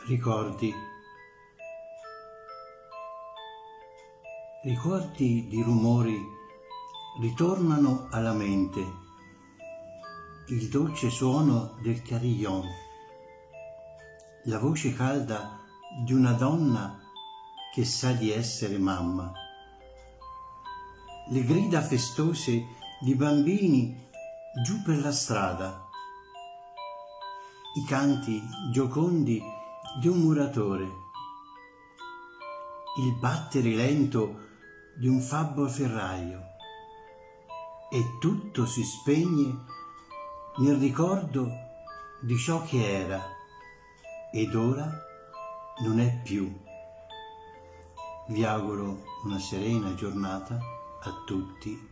Ricordi. Ricordi di rumori ritornano alla mente, il dolce suono del carillon, la voce calda di una donna che sa di essere mamma, le grida festose di bambini giù per la strada, i canti giocondi di un muratore, il battere lento di un fabbro ferraio, e tutto si spegne nel ricordo di ciò che era ed ora non è più. Vi auguro una serena giornata a tutti